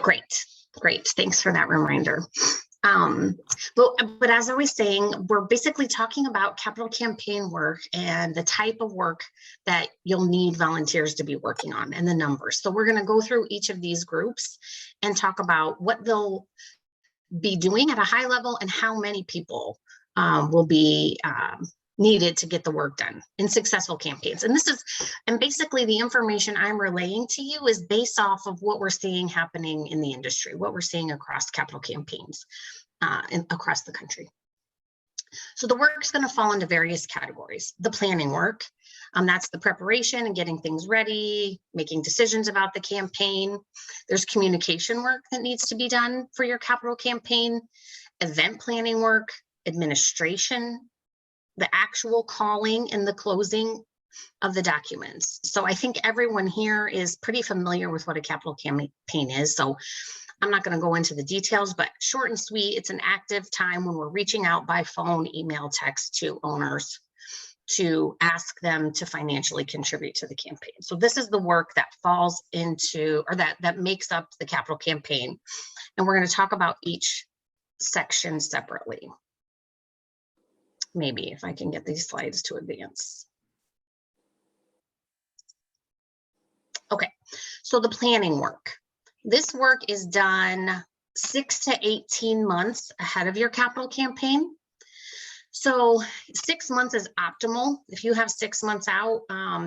Great, great. Thanks for that reminder. But as I was saying, we're basically talking about capital campaign work and the type of work that you'll need volunteers to be working on and the numbers. So we're going to go through each of these groups and talk about what they'll be doing at a high level and how many people will be needed to get the work done in successful campaigns. And basically the information I'm relaying to you is based off of what we're seeing happening in the industry, what we're seeing across capital campaigns across the country. So the work's going to fall into various categories. The planning work, that's the preparation and getting things ready, making decisions about the campaign. There's communication work that needs to be done for your capital campaign, event planning work, administration, the actual calling and the closing of the documents. So I think everyone here is pretty familiar with what a capital campaign is. So I'm not going to go into the details, but short and sweet, it's an active time when we're reaching out by phone, email, text to owners to ask them to financially contribute to the campaign. So this is the work that falls into, or that makes up the capital campaign. And we're going to talk about each section separately. Maybe if I can get these slides to advance. Okay, so the planning work. This work is done 6 to 18 months ahead of your capital campaign. So 6 months is optimal. If you have 6 months out,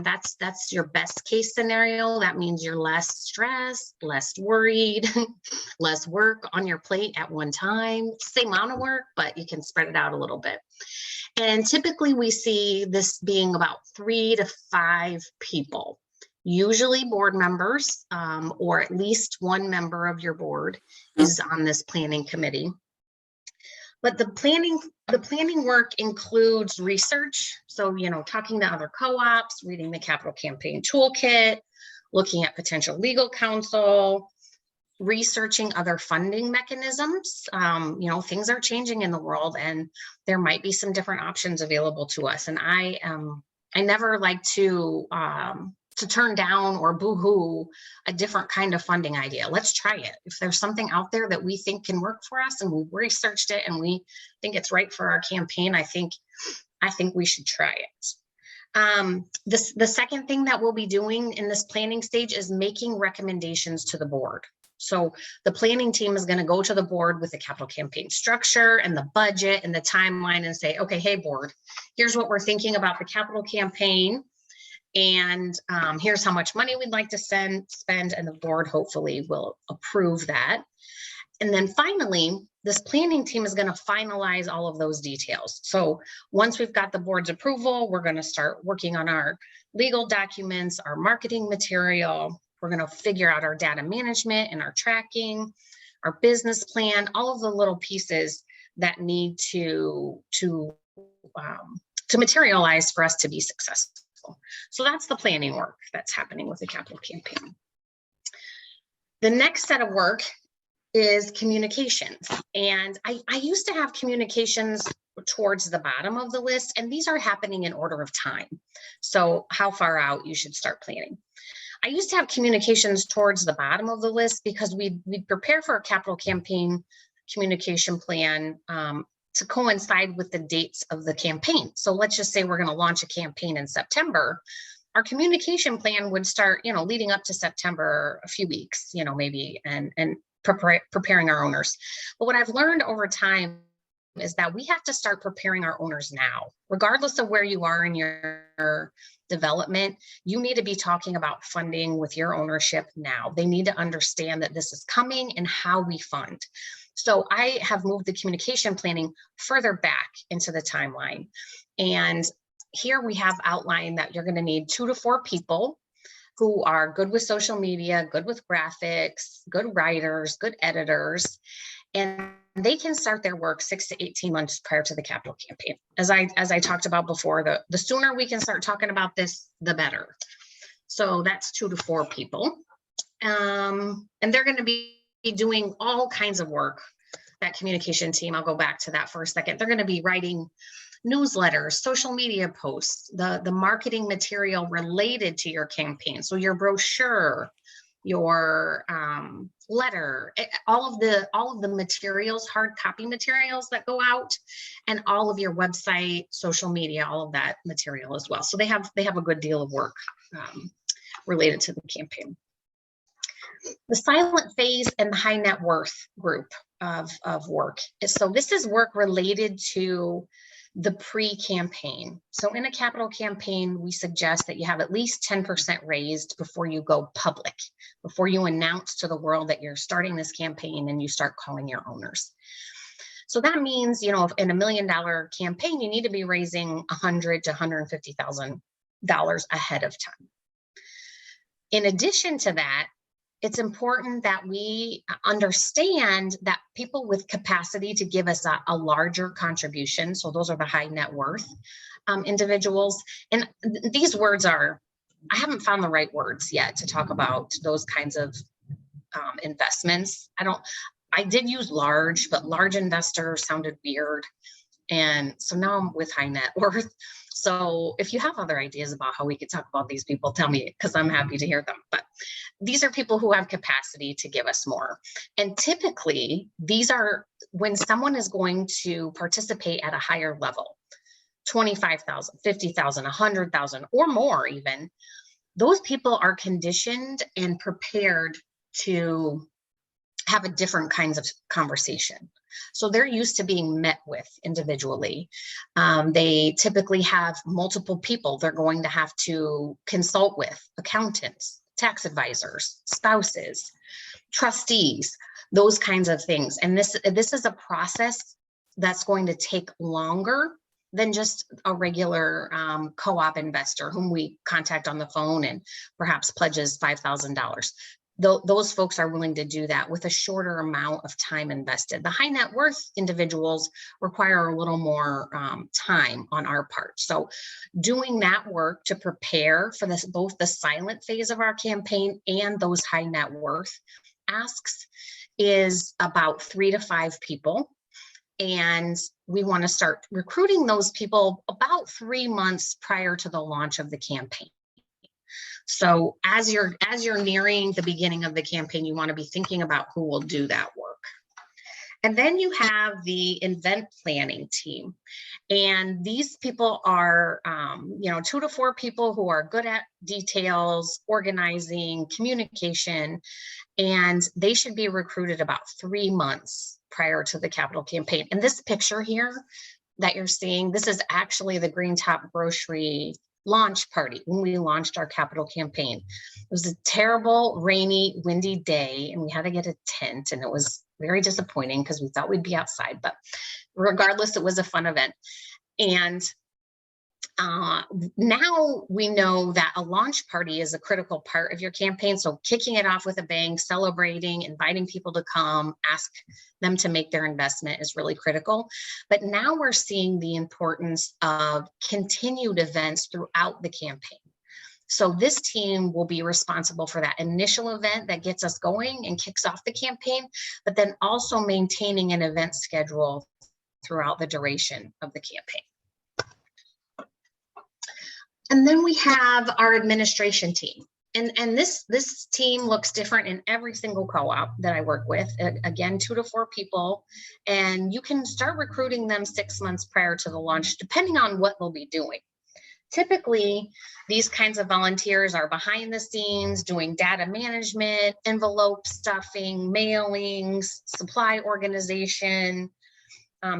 that's your best case scenario. That means you're less stressed, less worried, less work on your plate at one time. Same amount of work, but you can spread it out a little bit. And typically we see this being about 3 to 5 people, usually board members, or at least one member of your board is on this planning committee. But the planning work includes research. So, talking to other co-ops, reading the capital campaign toolkit, looking at potential legal counsel, researching other funding mechanisms. Things are changing in the world and there might be some different options available to us. And I never like to turn down or boo-hoo a different kind of funding idea. Let's try it. If there's something out there that we think can work for us and we've researched it and we think it's right for our campaign, I think we should try it. The second thing that we'll be doing in this planning stage is making recommendations to the board. So the planning team is going to go to the board with the capital campaign structure and the budget and the timeline and say, okay, hey board, here's what we're thinking about the capital campaign. And here's how much money we'd like to spend, and the board hopefully will approve that. And then finally, this planning team is going to finalize all of those details. So once we've got the board's approval, we're going to start working on our legal documents, our marketing material. We're going to figure out our data management and our tracking, our business plan, all of the little pieces that need to materialize for us to be successful. So that's the planning work that's happening with the capital campaign. The next set of work is communications. And I used to have communications towards the bottom of the list, and these are happening in order of time. So how far out you should start planning. I used to have communications towards the bottom of the list because we prepare for a capital campaign communication plan to coincide with the dates of the campaign. So let's just say we're going to launch a campaign in September. Our communication plan would start, leading up to September, a few weeks, maybe, and preparing our owners. But what I've learned over time is that we have to start preparing our owners now, regardless of where you are in your development. You need to be talking about funding with your ownership now. They need to understand that this is coming and how we fund. So I have moved the communication planning further back into the timeline. And here we have outlined that you're going to need 2 to 4 people who are good with social media, good with graphics, good writers, good editors, and they can start their work 6 to 18 months prior to the capital campaign. As I talked about before, the sooner we can start talking about this, the better. So that's 2 to 4 people. And they're going to be doing all kinds of work. That communication team, I'll go back to that for a second. They're going to be writing newsletters, social media posts, the marketing material related to your campaign. So your brochure, your letter, all of the materials, hard copy materials that go out, and all of your website, social media, all of that material as well. So they have a good deal of work related to the campaign. The silent phase and the high net worth group of work. So this is work related to the pre-campaign. So in a capital campaign, we suggest that you have at least 10% raised before you go public, before you announce to the world that you're starting this campaign and you start calling your owners. So that means, if in $1 million campaign, you need to be raising $100,000 to $150,000 ahead of time. In addition to that, it's important that we understand that people with capacity to give us a larger contribution, so those are the high net worth individuals. And these words I haven't found the right words yet to talk about those kinds of investments. I did use large, but large investor sounded weird. And so now I'm with high net worth. So if you have other ideas about how we could talk about these people, tell me, because I'm happy to hear them. But these are people who have capacity to give us more. And typically, these are when someone is going to participate at a higher level, 25,000, 50,000, 100,000 or more even, those people are conditioned and prepared to have a different kinds of conversation. So they're used to being met with individually. They typically have multiple people they're going to have to consult with: accountants, tax advisors, spouses, trustees, those kinds of things. And this is a process that's going to take longer than just a regular co-op investor whom we contact on the phone and perhaps pledges $5,000. Those folks are willing to do that with a shorter amount of time invested. The high net worth individuals require a little more time on our part. So doing that work to prepare for this, both the silent phase of our campaign and those high net worth asks, is about 3 to 5 people. And we want to start recruiting those people about 3 months prior to the launch of the campaign. So as you're nearing the beginning of the campaign, you want to be thinking about who will do that work. And then you have the event planning team. And these people are, 2 to 4 people who are good at details, organizing, communication, and they should be recruited about 3 months prior to the capital campaign. And this picture here that you're seeing, this is actually the Green Top Grocery launch party when we launched our capital campaign. It was a terrible, rainy, windy day, and we had to get a tent, and it was very disappointing because we thought we'd be outside, but regardless, it was a fun event. And now we know that a launch party is a critical part of your campaign. So kicking it off with a bang, celebrating, inviting people to come, ask them to make their investment is really critical. But now we're seeing the importance of continued events throughout the campaign. So this team will be responsible for that initial event that gets us going and kicks off the campaign, but then also maintaining an event schedule throughout the duration of the campaign. And then we have our administration team. And this team looks different in every single co-op that I work with. Again, 2 to 4 people, and you can start recruiting them 6 months prior to the launch, depending on what they'll be doing. Typically, these kinds of volunteers are behind the scenes doing data management, envelope stuffing, mailings, supply organization.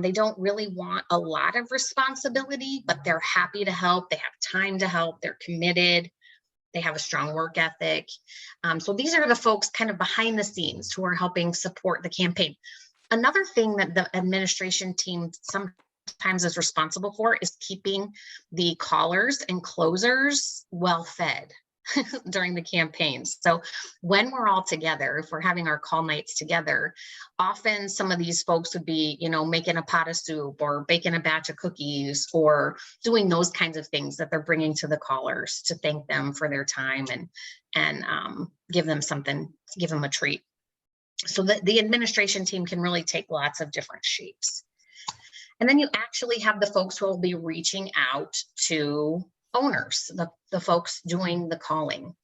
They don't really want a lot of responsibility, but they're happy to help. They have time to help. They're committed. They have a strong work ethic. So these are the folks kind of behind the scenes who are helping support the campaign. Another thing that the administration team sometimes is responsible for is keeping the callers and closers well fed during the campaign. So when we're all together, if we're having our call nights together, often some of these folks would be, making a pot of soup or baking a batch of cookies or doing those kinds of things that they're bringing to the callers to thank them for their time and give them something, give them a treat. So the administration team can really take lots of different shapes. And then you actually have the folks who will be reaching out to owners, the folks doing the calling.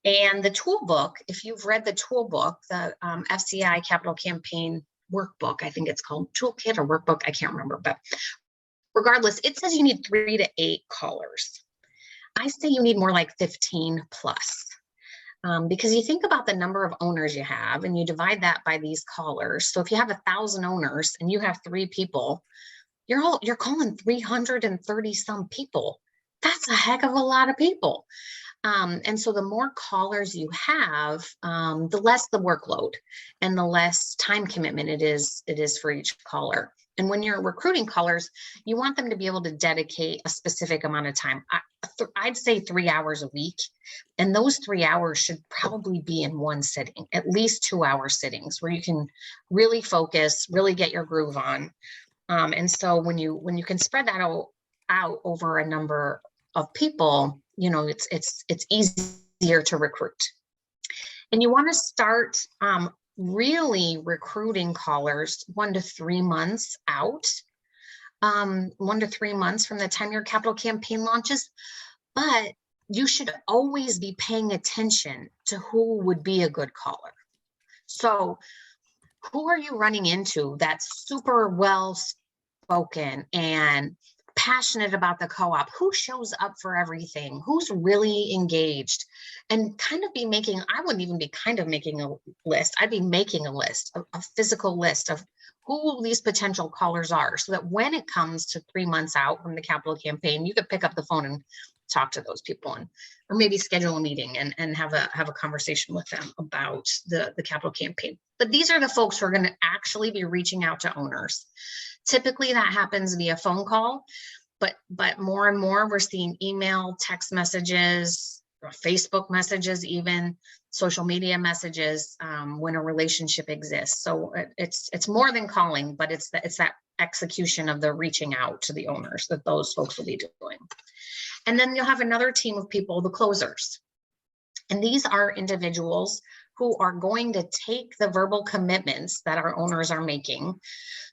And the tool book, if you've read the tool book, the FCI Capital Campaign workbook, I think it's called toolkit or workbook, I can't remember, but regardless, it says you need 3 to 8 callers. I say you need more like 15 plus. Because you think about the number of owners you have and you divide that by these callers. So if you have 1,000 owners and you have 3 people, you're calling 330 some people. That's a heck of a lot of people. And so the more callers you have, the less the workload and the less time commitment it is for each caller. And when you're recruiting callers, you want them to be able to dedicate a specific amount of time. I'd say 3 hours a week. And those 3 hours should probably be in one sitting, at least 2-hour sittings where you can really focus, really get your groove on. And so when you can spread that out over a number of people, it's easier to recruit. And you want to start really recruiting callers 1 to 3 months out, 1 to 3 months from the time your capital campaign launches. But you should always be paying attention to who would be a good caller. So who are you running into that's super well spoken and passionate about the co-op? Who shows up for everything? Who's really engaged? And kind of be making, I wouldn't even be kind of making a list. I'd be making a list, a physical list of who these potential callers are, so that when it comes to 3 months out from the capital campaign, you could pick up the phone and talk to those people, or maybe schedule a meeting and have a conversation with them about the capital campaign. But these are the folks who are going to actually be reaching out to owners. Typically that happens via phone call, but more and more we're seeing email, text messages, Facebook messages, even social media messages when a relationship exists. So it's more than calling, but it's that execution of the reaching out to the owners that those folks will be doing. And then you'll have another team of people, the closers. And these are individuals who are going to take the verbal commitments that our owners are making.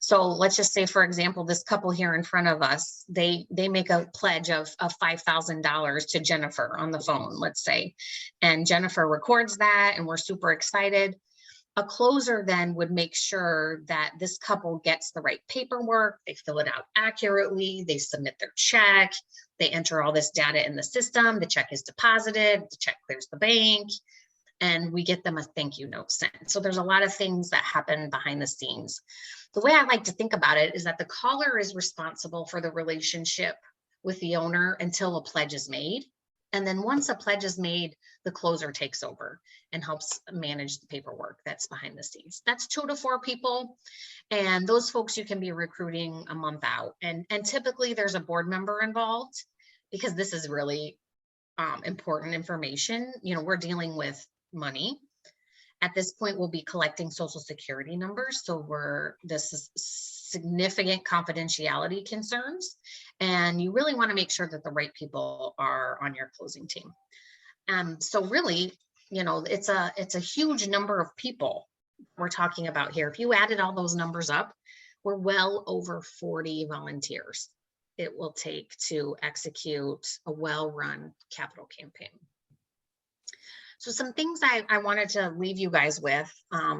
So let's just say, for example, this couple here in front of us, they make a pledge of $5,000 to Jennifer on the phone, let's say, and Jennifer records that and we're super excited. A closer then would make sure that this couple gets the right paperwork, they fill it out accurately, they submit their check, they enter all this data in the system, the check is deposited, the check clears the bank, and we get them a thank you note sent. So there's a lot of things that happen behind the scenes. The way I like to think about it is that the caller is responsible for the relationship with the owner until a pledge is made. And then once a pledge is made, the closer takes over and helps manage the paperwork that's behind the scenes. That's 2 to 4 people. And those folks you can be recruiting a month out. And typically there's a board member involved, because this is really important information. We're dealing with money. At this point, we'll be collecting social security numbers. So this is significant confidentiality concerns. And you really want to make sure that the right people are on your closing team. So really, it's a huge number of people we're talking about here. If you added all those numbers up, we're well over 40 volunteers it will take to execute a well-run capital campaign. So some things I wanted to leave you guys with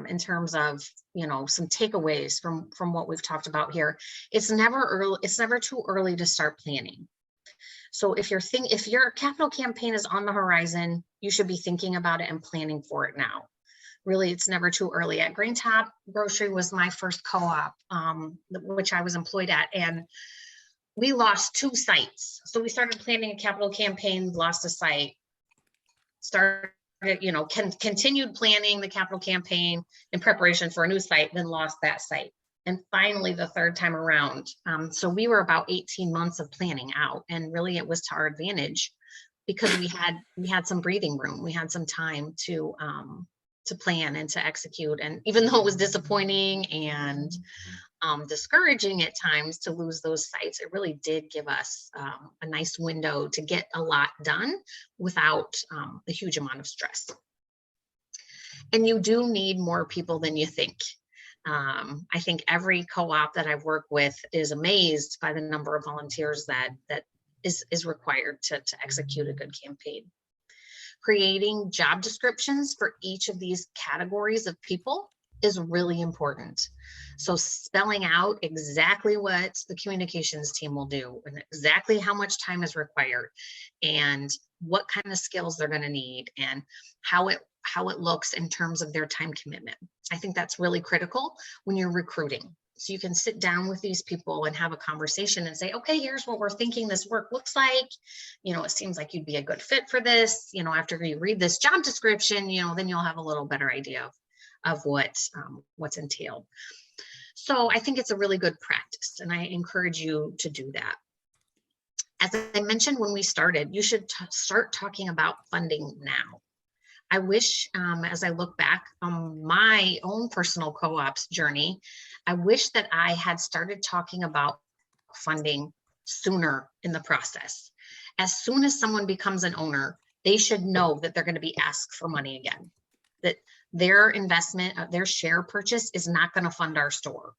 in terms of, some takeaways from what we've talked about here. It's never too early to start planning. So if your capital campaign is on the horizon, you should be thinking about it and planning for it now. Really, it's never too early. At Green Top Grocery was my first co-op, which I was employed at, and we lost 2 sites. So we started planning a capital campaign, lost a site, continued planning the capital campaign in preparation for a new site, then lost that site. And finally, the 3rd time around. So we were about 18 months of planning out, and really it was to our advantage because we had some breathing room. We had some time to plan and to execute. And even though it was disappointing and discouraging at times to lose those sites, it really did give us a nice window to get a lot done without a huge amount of stress. And you do need more people than you think. I think every co-op that I've worked with is amazed by the number of volunteers that is required to execute a good campaign. Creating job descriptions for each of these categories of people is really important. So spelling out exactly what the communications team will do and exactly how much time is required and what kind of skills they're going to need and how it looks in terms of their time commitment. I think that's really critical when you're recruiting. So you can sit down with these people and have a conversation and say, okay, here's what we're thinking this work looks like. You know, it seems like you'd be a good fit for this. You know, after you read this job description, you know, then you'll have a little better idea of what's entailed. So I think it's a really good practice, and I encourage you to do that. As I mentioned when we started, you should start talking about funding now. I wish, as I look back on my own personal co-ops journey, I wish that I had started talking about funding sooner in the process. As soon as someone becomes an owner, they should know that they're going to be asked for money again, that their investment, their share purchase is not going to fund our store.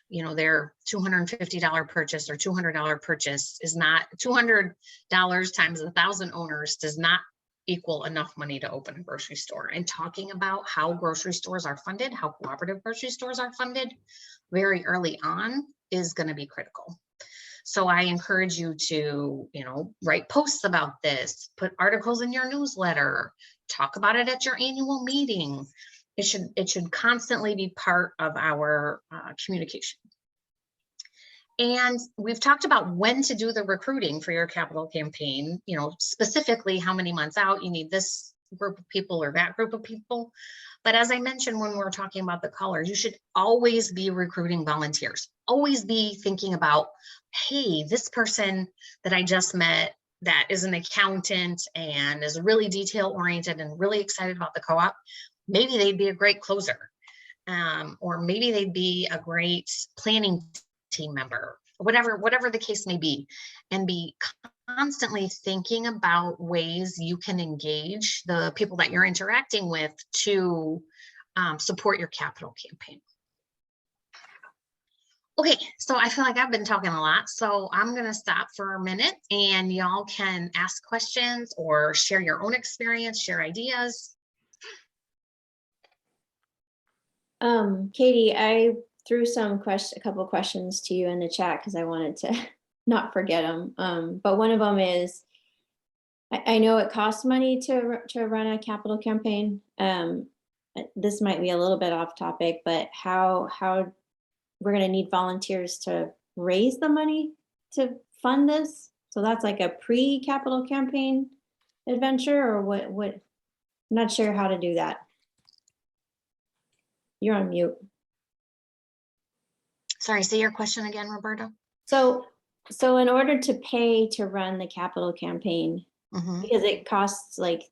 You know, their $250 purchase or $200 purchase is not $200 times 1,000 owners does not equal enough money to open a grocery store. And talking about how grocery stores are funded, how cooperative grocery stores are funded very early on is going to be critical. So I encourage you to, you know, write posts about this, put articles in your newsletter, talk about it at your annual meeting. It should constantly be part of our communication. And we've talked about when to do the recruiting for your capital campaign, you know, specifically how many months out you need this group of people or that group of people. But as I mentioned, when we're talking about the colors, you should always be recruiting volunteers, always be thinking about, hey, this person that I just met that is an accountant and is really detail oriented and really excited about the co-op, maybe they'd be a great closer. Or maybe they'd be a great planning team member, whatever the case may be, and be constantly thinking about ways you can engage the people that you're interacting with to support your capital campaign. Okay, so I feel like I've been talking a lot, so I'm going to stop for a minute and y'all can ask questions or share your own experience, share ideas. Katie, I threw a couple questions to you in the chat because I wanted to not forget them. But one of them is, I know it costs money to run a capital campaign. This might be a little bit off topic, but how we're going to need volunteers to raise the money to fund this? So that's like a pre-capital campaign adventure, or what? I'm not sure how to do that. You're on mute. Sorry, say your question again, Roberta. So in order to pay to run the capital campaign, because it costs like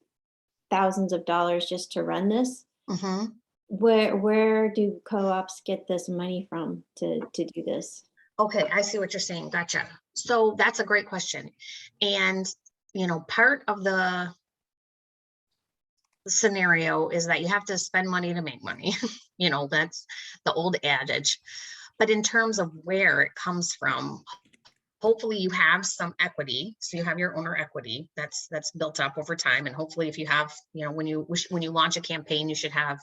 thousands of dollars just to run this, where do co-ops get this money from to do this? Okay, I see what you're saying. Gotcha. So that's a great question. And, you know, part of the scenario is that you have to spend money to make money. You know, that's the old adage. But in terms of where it comes from, hopefully you have some equity. So you have your owner equity that's built up over time. And hopefully if you have, you know, when you launch a campaign, you should have,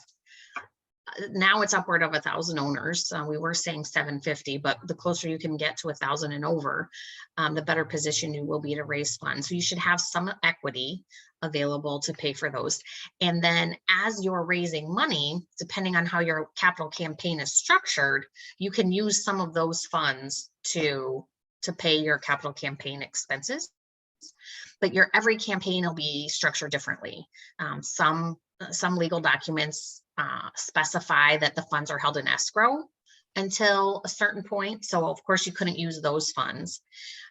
now it's upward of 1,000 owners. We were saying 750, but the closer you can get to 1,000 and over, the better position you will be to raise funds. So you should have some equity available to pay for those. And then as you're raising money, depending on how your capital campaign is structured, you can use some of those funds to pay your capital campaign expenses. But your every campaign will be structured differently. Some legal documents specify that the funds are held in escrow until a certain point. So of course you couldn't use those funds.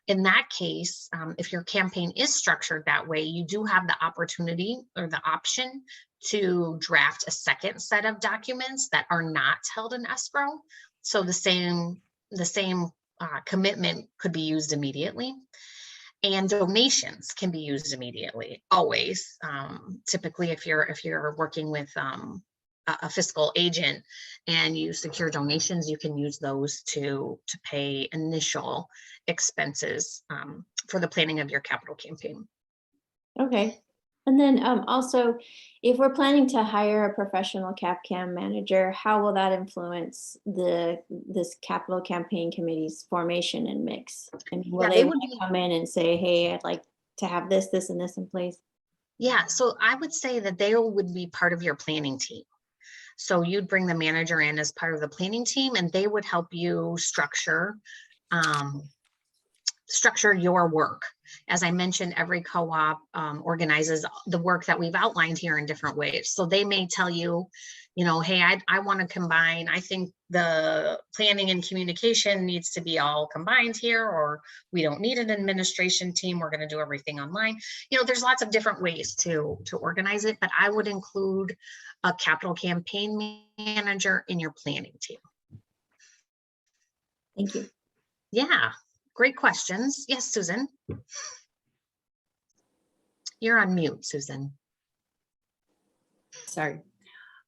In that case, if your campaign is structured that way, you do have the opportunity or the option to draft a second set of documents that are not held in escrow. So the same commitment could be used immediately. And donations can be used immediately, always. Typically, if you're working with a fiscal agent and you secure donations, you can use those to pay initial expenses for the planning of your capital campaign. Okay. And then also, if we're planning to hire a professional CapCam manager, how will that influence this capital campaign committee's formation and mix? I mean, will Yeah, they they would wanna be. come in and say, hey, I'd like to have this, this, and this in place? Yeah, so I would say that they would be part of your planning team. So you'd bring the manager in as part of the planning team, and they would help you um, structure your work. As I mentioned, every co-op organizes the work that we've outlined here in different ways. So they may tell you, hey, I want to combine, I think the planning and communication needs to be all combined here, or we don't need an administration team, we're going to do everything online. There's lots of different ways to organize it, but I would include a capital campaign manager in your planning team. Thank you. Yeah, great questions. Yes, Susan. You're on mute, Susan. Sorry.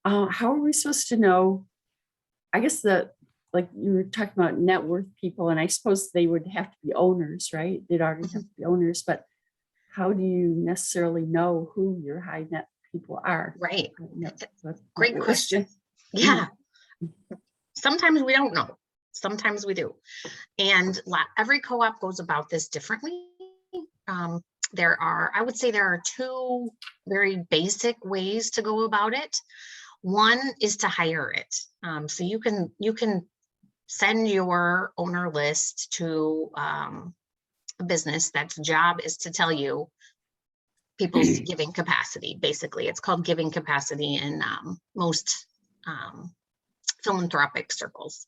How are we supposed to know? I guess like you were talking about net worth people, and I suppose they would have to be owners, right? They'd already have to be owners, but how do you necessarily know who your high net people are? Right. That's Great question. Yeah. Sometimes we don't know. Sometimes we do. And every co-op goes about this differently. I would say there are two very basic ways to go about it. One is to hire it. So you can send your owner list to a business that's job is to tell you people's giving capacity. Basically, it's called giving capacity in most philanthropic circles.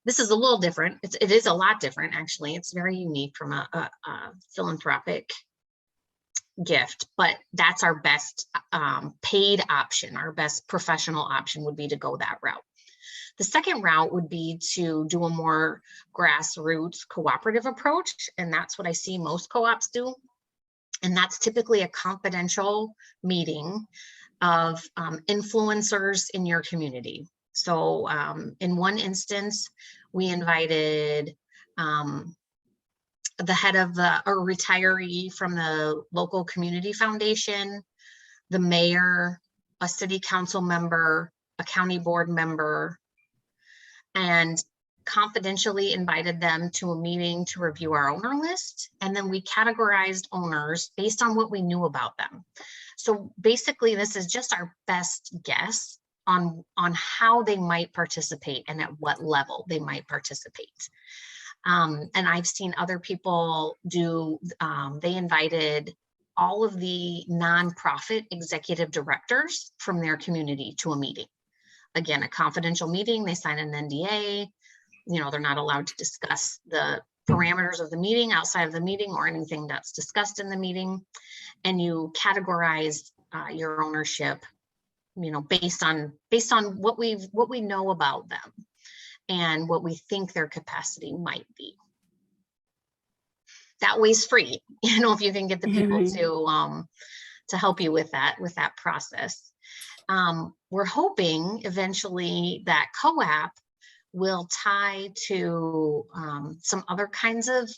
This is a little different. It is a lot different, actually. It's very unique from a philanthropic gift, but that's our best paid option. Our best professional option would be to go that route. The second route would be to do a more grassroots cooperative approach, and that's what I see most co-ops do. And that's typically a confidential meeting of influencers in your community. So in one instance, we invited the head of a retiree from the local community foundation, the mayor, a city council member, a county board member, and confidentially invited them to a meeting to review our owner list. And then we categorized owners based on what we knew about them. So basically, this is just our best guess on how they might participate and at what level they might participate. And I've seen other people do, they invited all of the nonprofit executive directors from their community to a meeting. Again, a confidential meeting, they sign an NDA, they're not allowed to discuss the parameters of the meeting outside of the meeting or anything that's discussed in the meeting. And you categorize your ownership, based on what we know about them and what we think their capacity might be. That way's free, if you can get the people to help you with that process. We're hoping eventually that co-op will tie to some other kinds of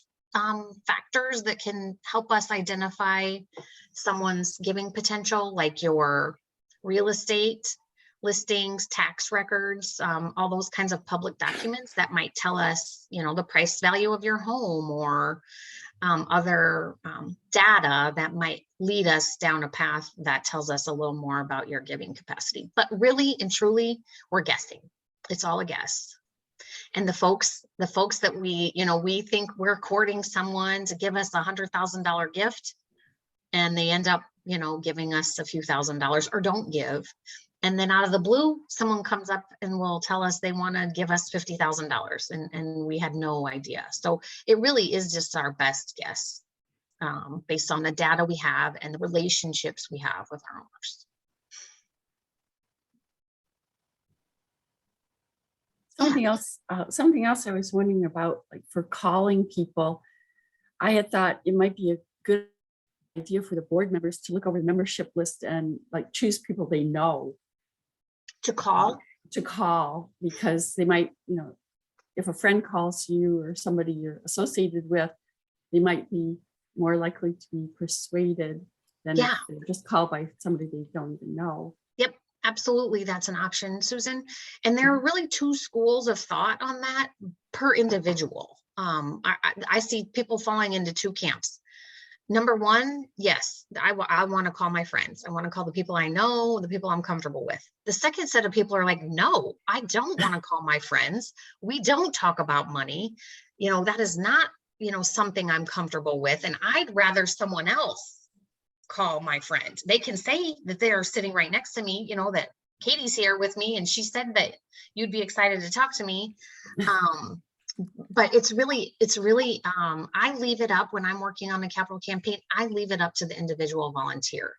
factors that can help us identify someone's giving potential, like your real estate listings, tax records, all those kinds of public documents that might tell us, the price value of your home, or other data that might lead us down a path that tells us a little more about your giving capacity. But really and truly, we're guessing. It's all a guess. And the folks that we think we're courting someone to give us $100,000 gift, and they end up, giving us a few $1,000s or don't give. And then out of the blue, someone comes up and will tell us they want to give us $50,000, and we had no idea. So it really is just our best guess based on the data we have and the relationships we have with our owners. Something else I was wondering about, like for calling people, I had thought it might be a good idea for the board members to look over the membership list and like choose people they know. To call, because they might, if a friend calls you or somebody you're associated with, they might be more likely to be persuaded than if Yeah. they're just called by somebody they don't even know. yep, absolutely, that's an option, Susan. And there are really two schools of thought on that per individual. I see people falling into two camps. Number one, yes, I want to call my friends. I want to call the people I know, the people I'm comfortable with. The second set of people are like, no, I don't want to call my friends. We don't talk about money. That is not, something I'm comfortable with. And I'd rather someone else call my friend. They can say that they are sitting right next to me, that Katie's here with me and she said that you'd be excited to talk to me. But it's really, I leave it up when I'm working on a capital campaign, I leave it up to the individual volunteer.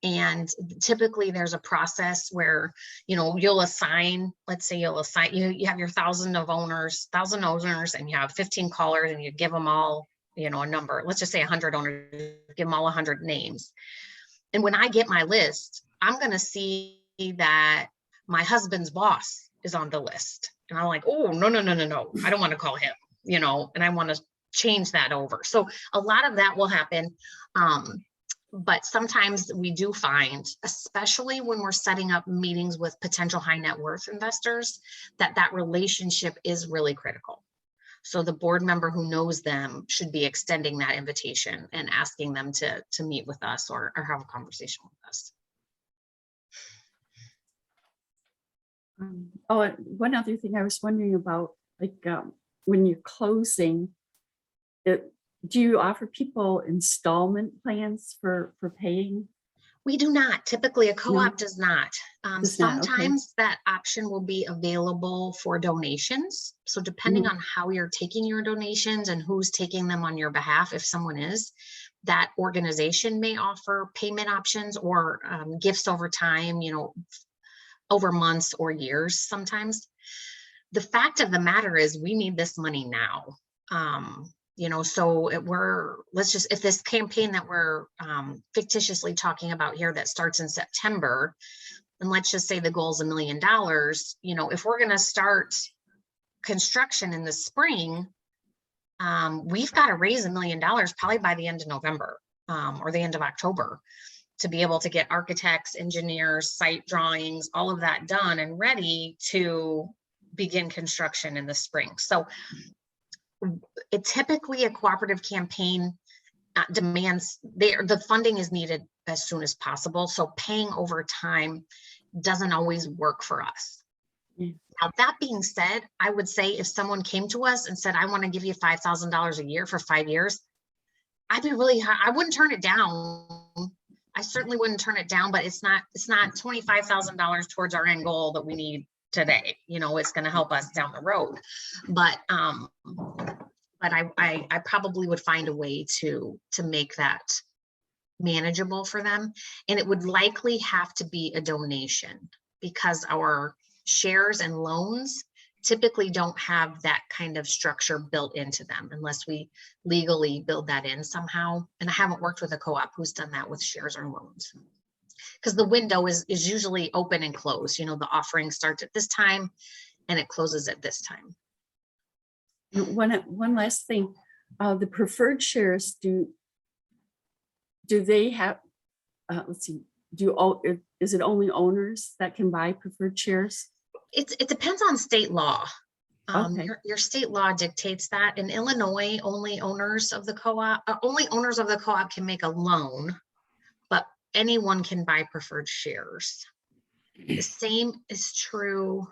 And typically there's a process where, you'll assign, let's say you have your 1,000 owners and you have 15 callers and you give them all, a number, let's just say 100 owners, give them all 100 names. And when I get my list, I'm going to see that my husband's boss is on the list. And I'm like, oh, no. I don't want to call him, and I want to change that over. So a lot of that will happen. But sometimes we do find, especially when we're setting up meetings with potential high net worth investors, that relationship is really critical. So the board member who knows them should be extending that invitation and asking them to meet with us or have a conversation with us. Oh, and one other thing I was wondering about, when you're closing, do you offer people installment plans for paying? We do not. Typically, a co-op does not. Does not, okay. Sometimes that option will be available for donations. So depending on how you're taking your donations and who's taking them on your behalf, if someone is, that organization may offer payment options or gifts over time, over months or years sometimes. The fact of the matter is we need this money now. So if this campaign that we're fictitiously talking about here that starts in September, and let's just say the goal is $1 million, if we're going to start construction in the spring, we've got to raise $1 million probably by the end of November or the end of October to be able to get architects, engineers, site drawings, all of that done and ready to begin construction in the spring. So typically a cooperative campaign demands the funding is needed as soon as possible. So paying over time doesn't always work for us. Now, that being said, I would say if someone came to us and said, I want to give you $5,000 a year for 5 years, I'd be I wouldn't turn it down. I certainly wouldn't turn it down, but it's not $25,000 towards our end goal that we need today. It's going to help us down the road. But I probably would find a way to make that manageable for them. And it would likely have to be a donation because our shares and loans typically don't have that kind of structure built into them unless we legally build that in somehow. And I haven't worked with a co-op who's done that with shares or loans because the window is usually open and closed. The offering starts at this time and it closes at this time. One last thing, the preferred shares, do they have, let's see, is it only owners that can buy preferred shares? It depends on state law. Okay. Your state law dictates that. In Illinois, only owners of the co-op can make a loan, but anyone can buy preferred shares. The same is true,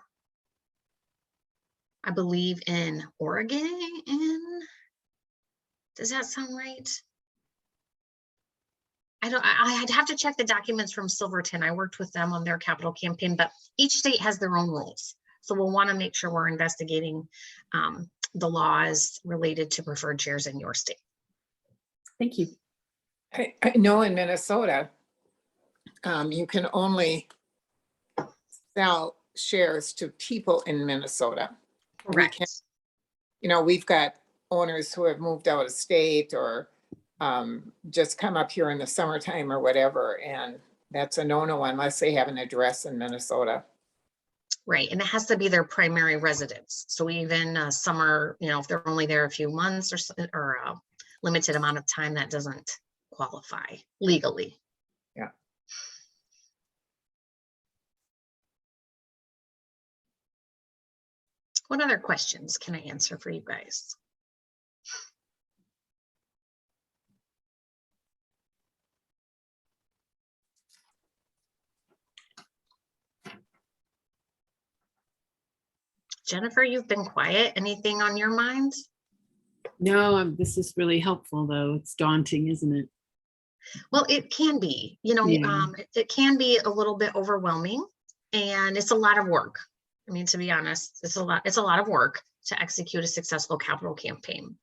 I believe, in Oregon. Does that sound right? I'd have to check the documents from Silverton. I worked with them on their capital campaign, but each state has their own rules. So we'll want to make sure we're investigating the laws related to preferred shares in your state. Thank you. I know in Minnesota, you can only sell shares to people in Minnesota. Correct. We've got owners who have moved out of state or just come up here in the summertime or whatever, and that's a no-no unless they have an address in Minnesota. Right, and it has to be their primary residence. So even summer, if they're only there a few months or a limited amount of time, that doesn't qualify legally. Yeah. What other questions can I answer for you guys? Jennifer, you've been quiet. Anything on your mind? No, this is really helpful, though. It's daunting, isn't it? Well, it can be, Yeah. it can be a little bit overwhelming, and it's a lot of work. I mean, to be honest, it's a lot of work to execute a successful capital campaign.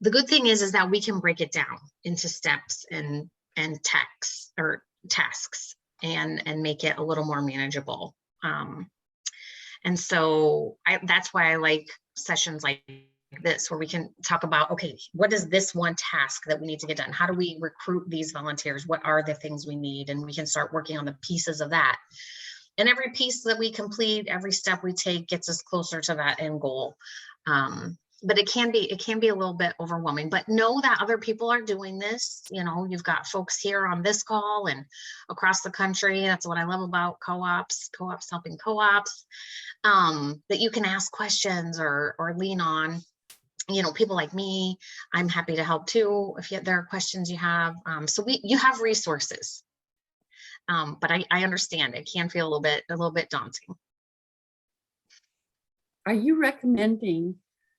The good thing is that we can break it down into steps and tasks and make it a little more manageable. And so that's why I like sessions like this, where we can talk about, okay, what is this one task that we need to get done? How do we recruit these volunteers? What are the things we need? And we can start working on the pieces of that. And every piece that we complete, every step we take gets us closer to that end goal. But it can be a little bit overwhelming, but know that other people are doing this. You've got folks here on this call and across the country. That's what I love about co-ops helping co-ops, that you can ask questions or lean on. People like me, I'm happy to help too if there are questions you have. So you have resources, but I understand it can feel a little bit daunting. Are you recommending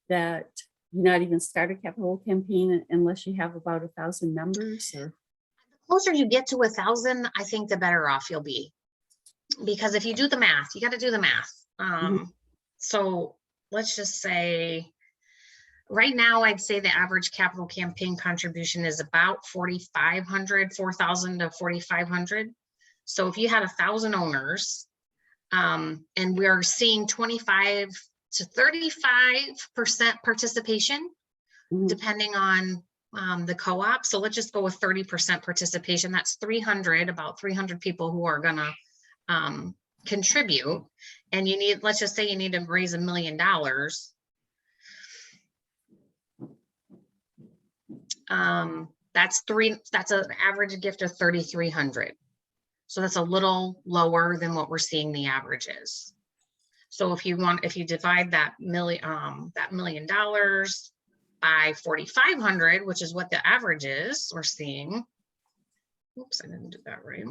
that you not even start a capital campaign unless you have about 1,000 members? Or The closer you get to 1,000, I think the better off you'll be, because if you do the math, you got to do the math. So let's just say right now, I'd say the average capital campaign contribution is about 4,500 to 4,500. So if you had 1,000 owners, and we're seeing 25 to 35% participation, depending on the co-op. So let's just go with 30% participation. That's about 300 people who are gonna contribute. And let's just say you need to raise $1 million. That's an average gift of 3,300. So that's a little lower than what we're seeing the average is. So if you divide that $1 million by 4,500, which is what the average is, we're seeing. Oops, I didn't do that right.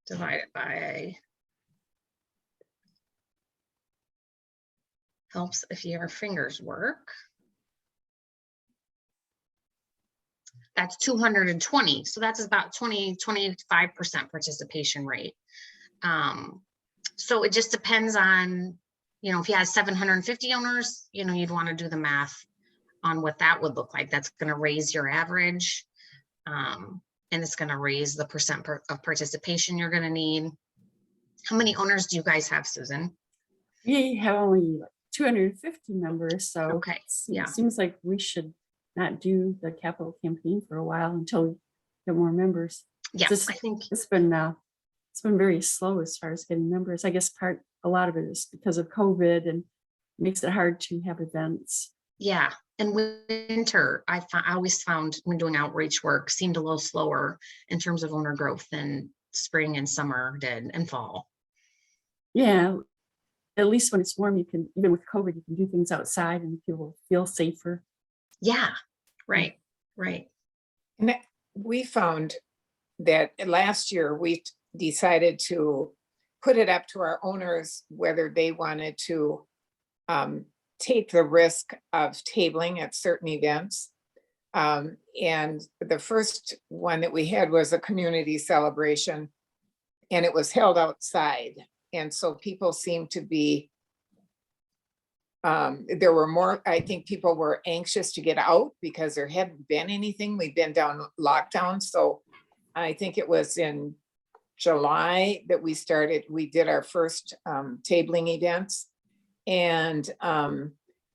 Divide it by. Helps if your fingers work. That's 220. So that's about 25% participation rate. So it just depends on, if you had 750 owners, you'd want to do the math on what that would look like. That's going to raise your average. And it's going to raise the percent of participation you're going to need. How many owners do you guys have, Susan? we have only 250 members, so Okay, yeah. it seems like we should not do the capital campaign for a while until we get more members. Yeah, Just- I think. It's been very slow as far as getting members. I guess a lot of it is because of COVID and makes it hard to have events. Yeah, and winter, I always found when doing outreach work seemed a little slower in terms of owner growth than spring and summer did, and fall. Yeah, at least when it's warm, even with COVID, you can do things outside and people feel safer. Yeah, right. And we found that last year we decided to put it up to our owners whether they wanted to take the risk of tabling at certain events. And the first one that we had was a community celebration, and it was held outside. And so people seemed to be, there were more, I think people were anxious to get out because there hadn't been anything. We'd been down lockdown. So I think it was in July that we did our first tabling events. And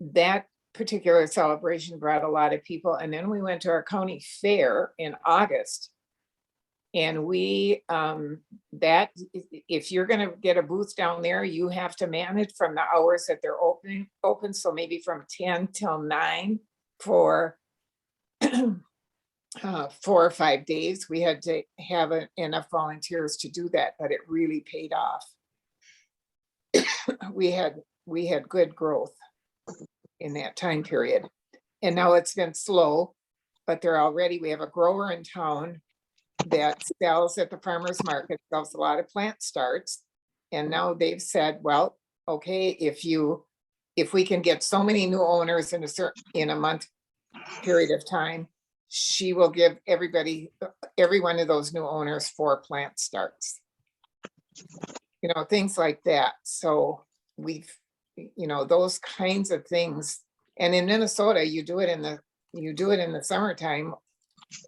that particular celebration brought a lot of people. And then we went to our county fair in August. And we, if you're gonna get a booth down there, you have to man it from the hours that they're open, so maybe from 10 till 9 for 4 or 5 days. We had to have enough volunteers to do that, but it really paid off. We had good growth in that time period. And now it's been slow, but we have a grower in town that sells at the farmer's market, sells a lot of plant starts. And now they've said, well, okay, if we can get so many new owners in a month period of time, she will give every one of those new owners 4 plant starts. Things like that. So those kinds of things. And in Minnesota, you do it in the summertime,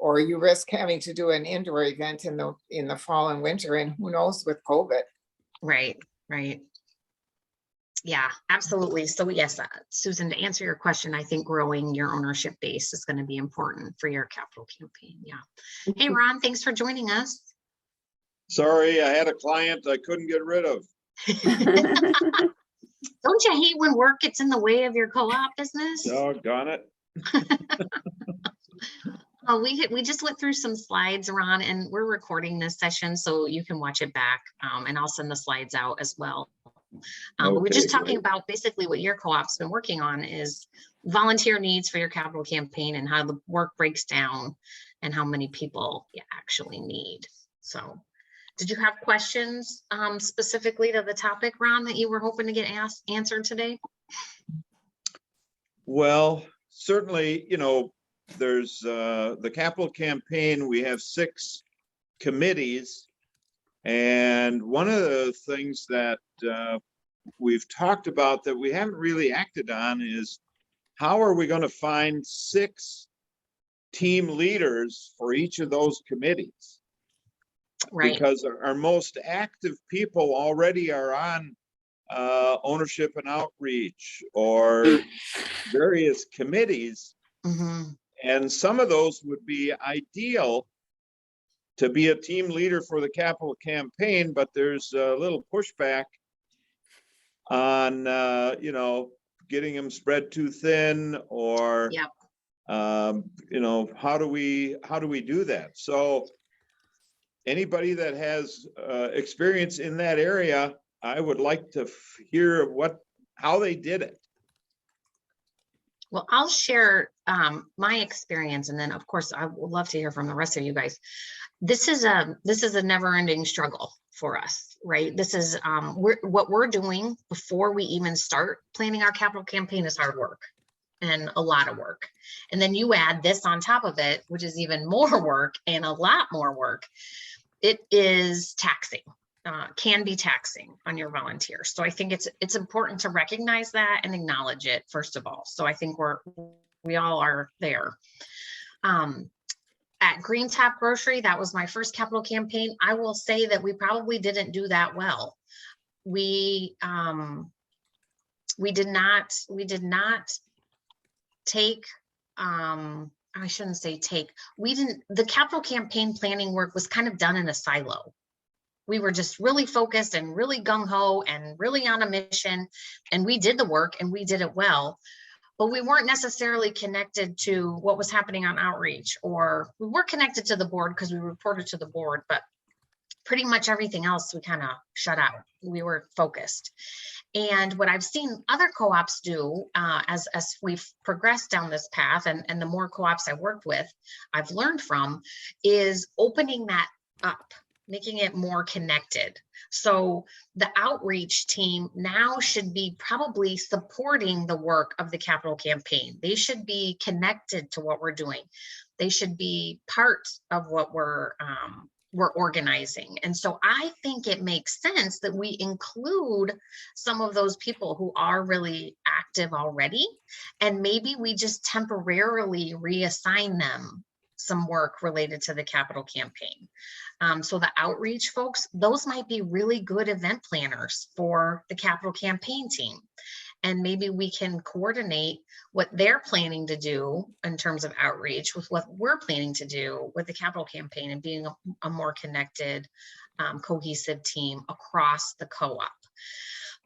or you risk having to do an indoor event in the fall and winter, and who knows with COVID. Right. Yeah, absolutely. So yes, Susan, to answer your question, I think growing your ownership base is going to be important for your capital campaign. Yeah. Hey, Ron, thanks for joining us. Sorry, I had a client I couldn't get rid of. Don't you hate when work gets in the way of your co-op business? Doggone it. Oh, we just went through some slides, Ron, and we're recording this session so you can watch it back, and I'll send the slides out as well. We're just talking about basically what your co-op's been working on is volunteer needs for your capital campaign and how the work breaks down and how many people you actually need. So did you have questions specifically to the topic, Ron, that you were hoping to get answered today? Well, certainly, there's the capital campaign. We have 6 committees. And one of the things that we've talked about that we haven't really acted on is how are we going to find 6 team leaders for each of those committees? Right. Because our most active people already are on ownership and outreach or various committees. Mm-hmm. And some of those would be ideal to be a team leader for the capital campaign, but there's a little pushback on, getting them spread too thin, or, Yep. how do we do that? So anybody that has experience in that area, I would like to hear how they did it. Well, I'll share my experience, and then of course I would love to hear from the rest of you guys. This is a never-ending struggle for us, right? This is what we're doing before we even start planning our capital campaign is hard work and a lot of work. And then you add this on top of it, which is even more work and a lot more work. It is taxing. Can be taxing on your volunteers. So I think it's important to recognize that and acknowledge it first of all. So I think we all are there. At Green Top Grocery, that was my first capital campaign. I will say that we probably didn't do that well. We did not take, I shouldn't say take, the capital campaign planning work was kind of done in a silo. We were just really focused and really gung-ho and really on a mission, and we did the work and we did it well, but we weren't necessarily connected to what was happening on outreach, or we were connected to the board because we reported to the board, but pretty much everything else we kind of shut out. We were focused. And what I've seen other co-ops do as we've progressed down this path, and the more co-ops I've worked with, I've learned from, is opening that up, making it more connected. So the outreach team now should be probably supporting the work of the capital campaign. They should be connected to what we're doing. They should be part of what we're organizing. And so I think it makes sense that we include some of those people who are really active already, and maybe we just temporarily reassign them some work related to the capital campaign. So the outreach folks, those might be really good event planners for the capital campaign team. And maybe we can coordinate what they're planning to do in terms of outreach with what we're planning to do with the capital campaign and being a more connected, cohesive team across the co-op.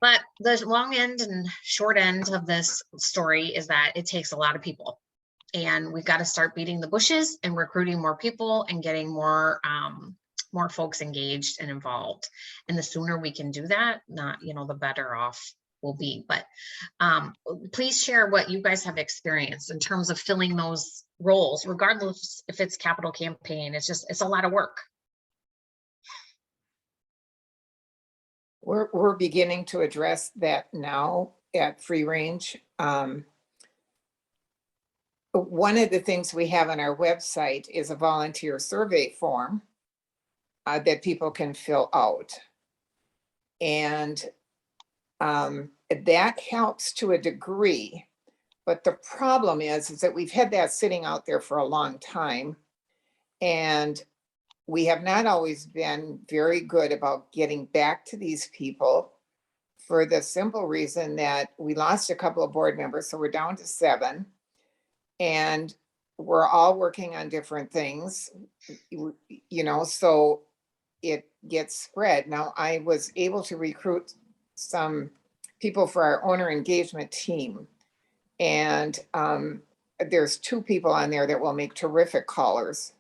But the long end and short end of this story is that it takes a lot of people. And we've got to start beating the bushes and recruiting more people and getting more folks engaged and involved. And the sooner we can do that, the better off we'll be. But please share what you guys have experienced in terms of filling those roles, regardless if it's capital campaign. It's a lot of work. We're beginning to address that now at Free Range. One of the things we have on our website is a volunteer survey form that people can fill out. And that helps to a degree. But the problem is that we've had that sitting out there for a long time. And we have not always been very good about getting back to these people for the simple reason that we lost a couple of board members, so we're down to 7. And we're all working on different things, so it gets spread. Now, I was able to recruit some people for our owner engagement team. And there's 2 people on there that will make terrific callers.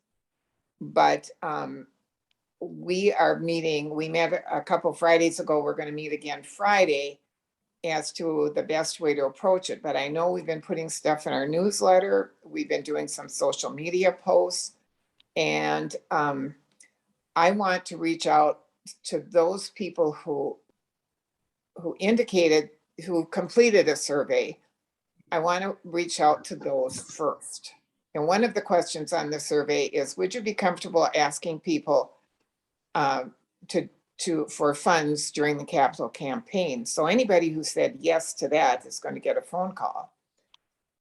But we are meeting, we met a couple Fridays ago, we're going to meet again Friday as to the best way to approach it. But I know we've been putting stuff in our newsletter. We've been doing some social media posts. And I want to reach out to those people who completed a survey. I want to reach out to those first. And one of the questions on the survey is, would you be comfortable asking people for funds during the capital campaign? So anybody who said yes to that is going to get a phone call.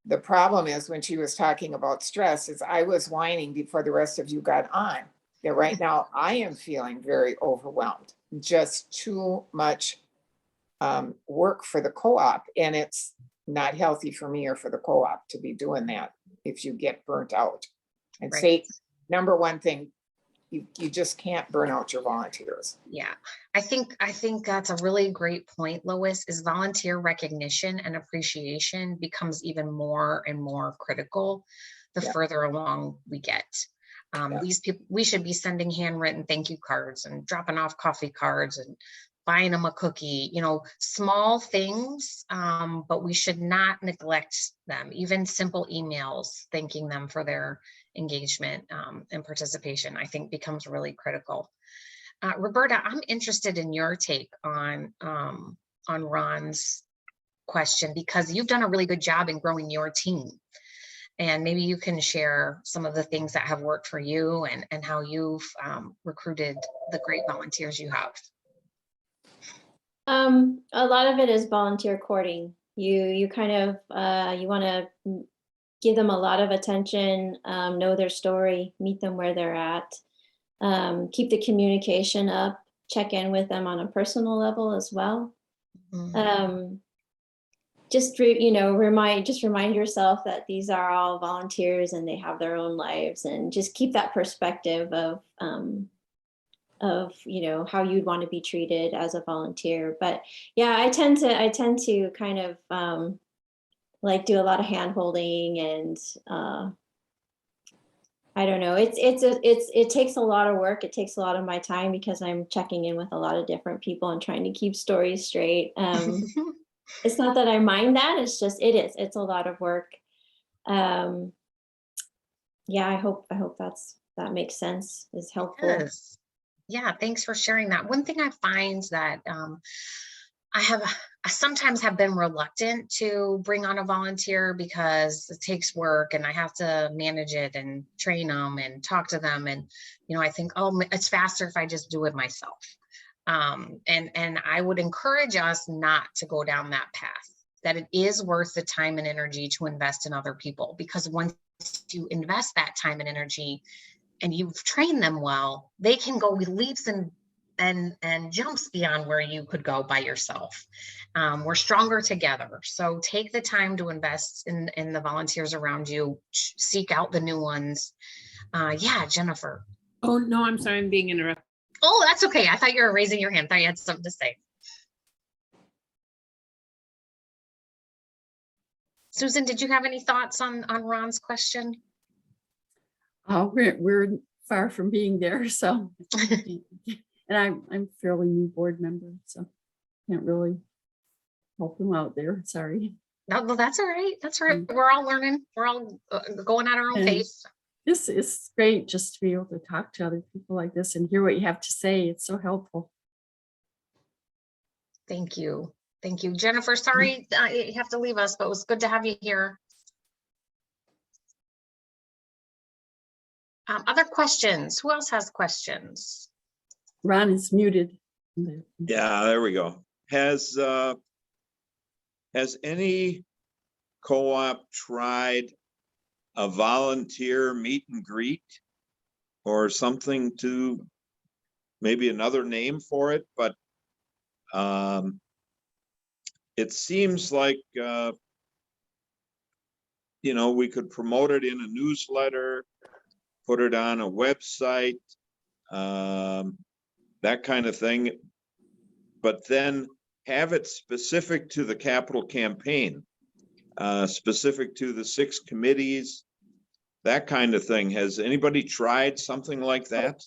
The problem is, when she was talking about stress, is I was whining before the rest of you got on. That right now I am feeling very overwhelmed. Just too much work for the co-op, and it's not healthy for me or for the co-op to be doing that if you get burnt out. And Right. say, number one thing, you just can't burn out your volunteers. Yeah, I think that's a really great point, Lois, is volunteer recognition and appreciation becomes even more and more critical the Yeah. further along we get. Yeah. These people, we should be sending handwritten thank you cards and dropping off coffee cards and buying them a cookie, small things, but we should not neglect them. Even simple emails thanking them for their engagement and participation, I think becomes really critical. Roberta, I'm interested in your take on Ron's question, because you've done a really good job in growing your team. And maybe you can share some of the things that have worked for you and how you've recruited the great volunteers you have. A lot of it is volunteer courting. You kind of, you want to give them a lot of attention, know their story, meet them where they're at, keep the communication up, check in with them on a personal level as well. Just remind yourself that these are all volunteers and they have their own lives, and just keep that perspective of how you'd want to be treated as a volunteer. But yeah, I tend to kind of do a lot of hand holding, and I don't know, it takes a lot of work. It takes a lot of my time because I'm checking in with a lot of different people and trying to keep stories straight. It's not that I mind that, it's a lot of work. Yeah, I hope that makes sense, is helpful. Yes. Yeah, thanks for sharing that. One thing I find that I sometimes have been reluctant to bring on a volunteer because it takes work and I have to manage it and train them and talk to them. And, I think, oh, it's faster if I just do it myself. And I would encourage us not to go down that path, that it is worth the time and energy to invest in other people, because once you invest that time and energy and you've trained them well, they can go leaps and and jumps beyond where you could go by yourself. We're stronger together. So take the time to invest in the volunteers around you, seek out the new ones. Yeah, Jennifer. Oh, no, I'm sorry, I'm being interrupted. Oh, that's okay. I thought you were raising your hand. I thought you had something to say. Susan, did you have any thoughts on Ron's question? We're far from being there, so. And I'm fairly new board member, so can't really help them out there, sorry. No, well, that's all right. That's all right. We're all learning. We're all going at our own And pace. This is great just to be able to talk to other people like this and hear what you have to say. It's so helpful. Thank you. Thank you. Jennifer, sorry you have to leave us, but it was good to have you here. Other questions? Who else has questions? Ron is muted. Yeah, there we go. Has any co-op tried a volunteer meet and greet or something to, maybe another name for it, but it seems like we could promote it in a newsletter, put it on a website, that kind of thing, but then have it specific to the capital campaign, specific to the 6 committees, that kind of thing. Has anybody tried something like that?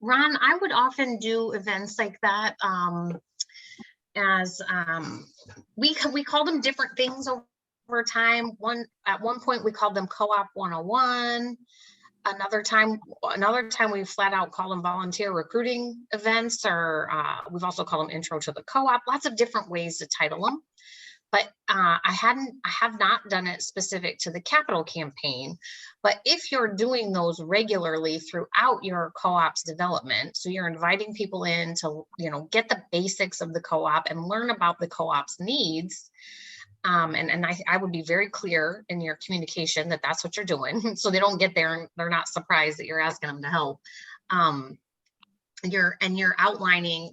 Ron, I would often do events like that we call them different things over time. At one point we called them Co-op 101. Another time we flat out call them volunteer recruiting events, or we've also called them intro to the co-op. Lots of different ways to title them. But I have not done it specific to the capital campaign. But if you're doing those regularly throughout your co-op's development, so you're inviting people in to, get the basics of the co-op and learn about the co-op's needs. And I would be very clear in your communication that that's what you're doing. So they don't get there and they're not surprised that you're asking them to help. You're outlining,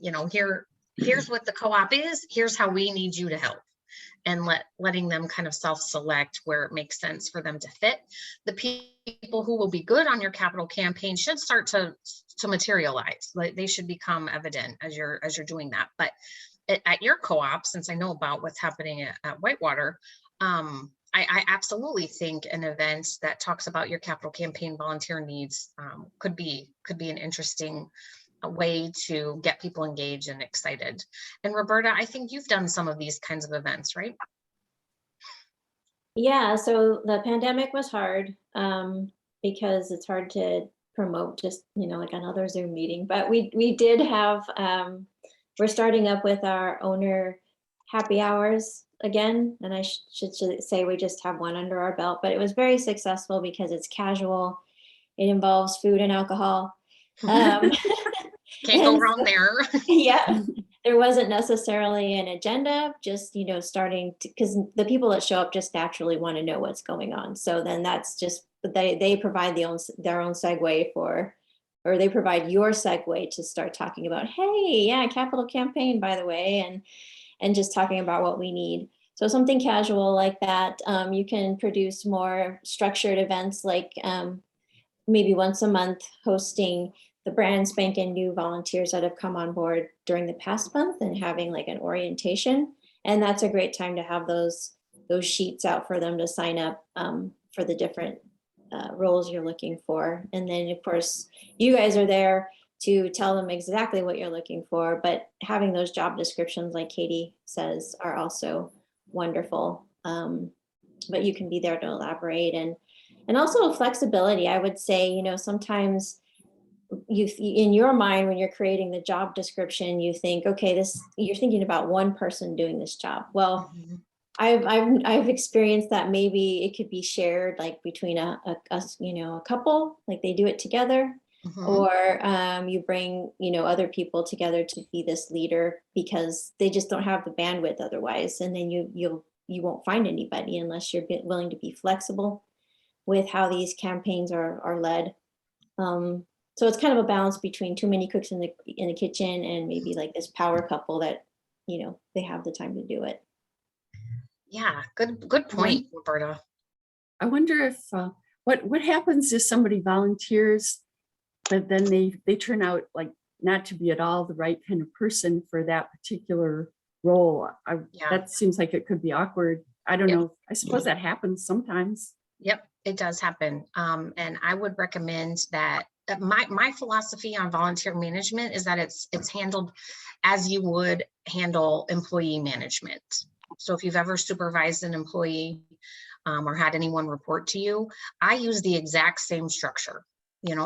here's what the co-op is, here's how we need you to help. And letting them kind of self-select where it makes sense for them to fit. The people who will be good on your capital campaign should start to materialize. Like they should become evident as you're doing that. But at your co-op, since I know about what's happening at Whitewater, I absolutely think an event that talks about your capital campaign volunteer needs could be an interesting way to get people engaged and excited. And Roberta, I think you've done some of these kinds of events, right? Yeah, so the pandemic was hard because it's hard to promote just, like another Zoom meeting, but we did have, we're starting up with our owner happy hours again. And I should say we just have one under our belt, but it was very successful because it's casual. It involves food and alcohol. Can't go wrong there. Yeah, there wasn't necessarily an agenda, just, starting to, because the people that show up just naturally want to know what's going on. So then that's just, they provide their own segue or they provide your segue to start talking about, hey, yeah, capital campaign, by the way, and just talking about what we need. So something casual like that. You can produce more structured events like maybe once a month hosting the brand spanking new volunteers that have come on board during the past month and having like an orientation. And that's a great time to have those sheets out for them to sign up for the different roles you're looking for. And then of course, you guys are there to tell them exactly what you're looking for, but having those job descriptions, like Katie says, are also wonderful. But you can be there to elaborate and also flexibility. I would say, sometimes in your mind, when you're creating the job description, you think, okay, you're thinking about one person doing this job. Well, I've experienced that maybe it could be shared like between a couple, like they do it together, or you bring, other people together to be this leader because they just don't have the bandwidth otherwise. And then you won't find anybody unless you're willing to be flexible with how these campaigns are led. So it's kind of a balance between too many cooks in the kitchen and maybe like this power couple that, they have the time to do it. Yeah, good point, Roberta. I wonder if, what happens if somebody volunteers, but then they turn out like not to be at all the right kind of person for that particular role? Yeah. That seems like it could be awkward. I don't Yep. know. I suppose that happens sometimes. Yep, it does happen. And I would recommend that my philosophy on volunteer management is that it's handled as you would handle employee management. So if you've ever supervised an employee or had anyone report to you, I use the exact same structure.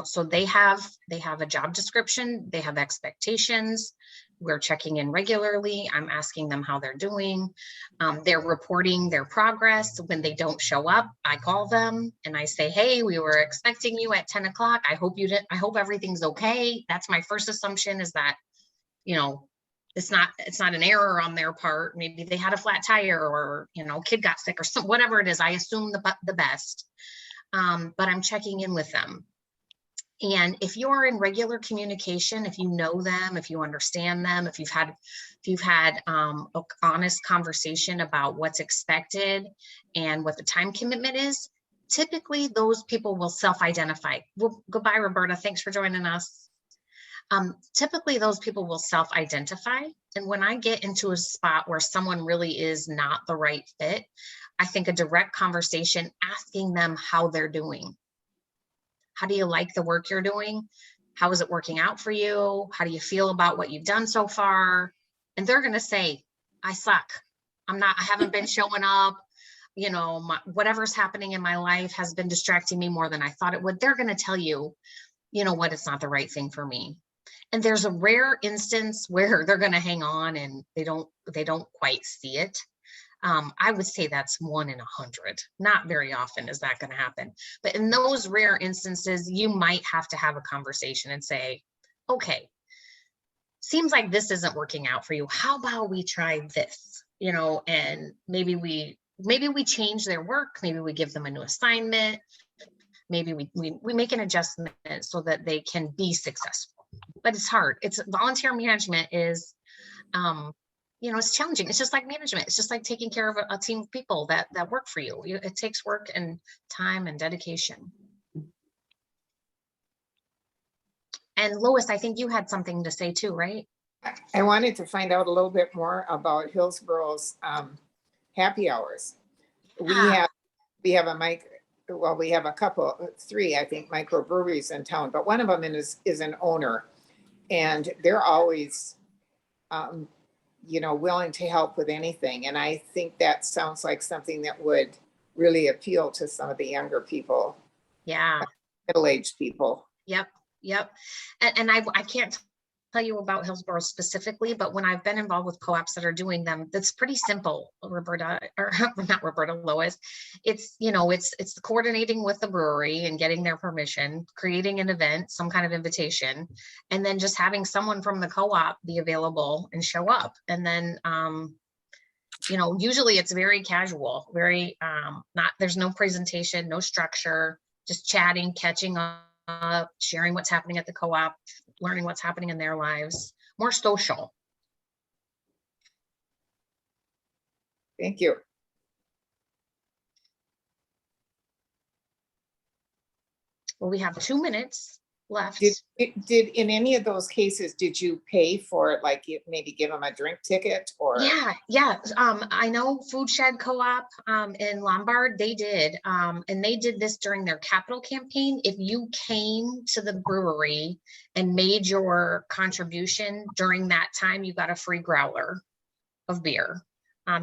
So they have a job description, they have expectations. We're checking in regularly. I'm asking them how they're doing. They're reporting their progress. When they don't show up, I call them and I say, hey, we were expecting you at 10 o'clock. I hope everything's okay. That's my first assumption, is that, it's not an error on their part. Maybe they had a flat tire, or, kid got sick, or whatever it is. I assume the best, but I'm checking in with them. And if you're in regular communication, if you know them, if you understand them, if you've had an honest conversation about what's expected and what the time commitment is, typically those people will self-identify. Well, goodbye, Roberta. Thanks for joining us. Typically those people will self-identify. And when I get into a spot where someone really is not the right fit, I think a direct conversation, asking them how they're doing. How do you like the work you're doing? How is it working out for you? How do you feel about what you've done so far? And they're going to say, I suck. I haven't been showing up. Whatever's happening in my life has been distracting me more than I thought it would. They're going to tell you, what, it's not the right thing for me. And there's a rare instance where they're going to hang on and they don't quite see it. I would say that's 1 in 100. Not very often is that going to happen. But in those rare instances, you might have to have a conversation and say, okay, seems like this isn't working out for you. How about we try this? And maybe we change their work. Maybe we give them a new assignment. Maybe we make an adjustment so that they can be successful. But it's hard. Volunteer management is, it's challenging. It's just like management. It's just like taking care of a team of people that work for you. It takes work and time and dedication. And Lois, I think you had something to say too, right? I wanted to find out a little bit more about Hillsborough's happy hours. We have a couple, 3, I think, microbreweries in town, but one of them is an owner, and they're always, willing to help with anything. And I think that sounds like something that would really appeal to some of the younger people. Yeah. Middle-aged people. Yep. And I can't tell you about Hillsborough specifically, but when I've been involved with co-ops that are doing them, that's pretty simple, Roberta, or not Roberta, Lois. It's the coordinating with the brewery and getting their permission, creating an event, some kind of invitation, and then just having someone from the co-op be available and show up. And then, usually it's very casual, very, there's no presentation, no structure, just chatting, catching up, sharing what's happening at the co-op, learning what's happening in their lives, more social. Thank you. Well, we have 2 minutes left. Did in any of those cases, did you pay for it? Like maybe give them a drink ticket or? Yeah. I know Food Shed Co-op in Lombard, they did. And they did this during their capital campaign. If you came to the brewery and made your contribution during that time, you got a free growler of beer.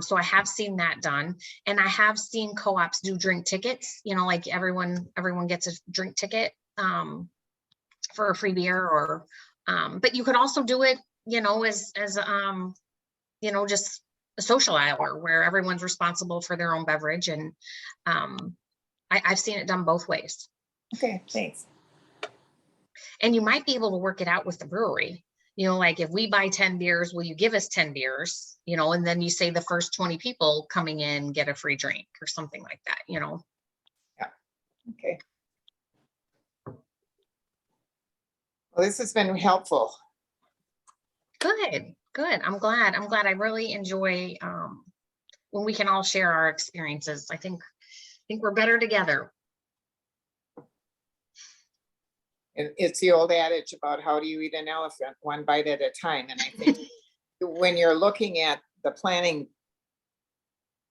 So I have seen that done. And I have seen co-ops do drink tickets, like everyone gets a drink ticket for a free beer, or but you could also do it, as just a social hour where everyone's responsible for their own beverage. And I've seen it done both ways. Okay, thanks. And you might be able to work it out with the brewery. Like if we buy 10 beers, will you give us 10 beers? And then you say the first 20 people coming in get a free drink or something like that, Yeah. Okay. Well, this has been helpful. Good, good. I'm glad. I really enjoy when we can all share our experiences. I think we're better together. And it's the old adage about how do you eat an elephant, one bite at a time. And I think when you're looking at the planning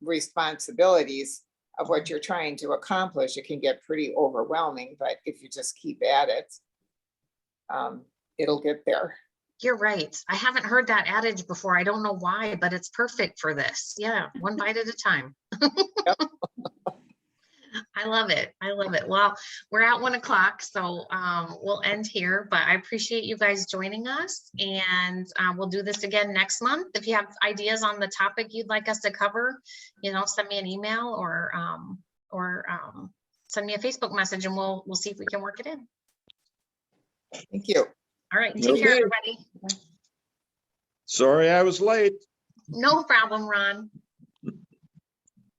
responsibilities of what you're trying to accomplish, it can get pretty overwhelming, but if you just keep at it, it'll get there. You're right. I haven't heard that adage before. I don't know why, but it's perfect for this. Yeah, one bite at a time. I love it. I love it. Well, we're at 1 o'clock, so we'll end here, but I appreciate you guys joining us, and we'll do this again next month. If you have ideas on the topic you'd like us to cover, send me an email or send me a Facebook message, and we'll see if we can work it in. Thank you. All right. Take care, Okay. everybody. Sorry I was late. No problem, Ron.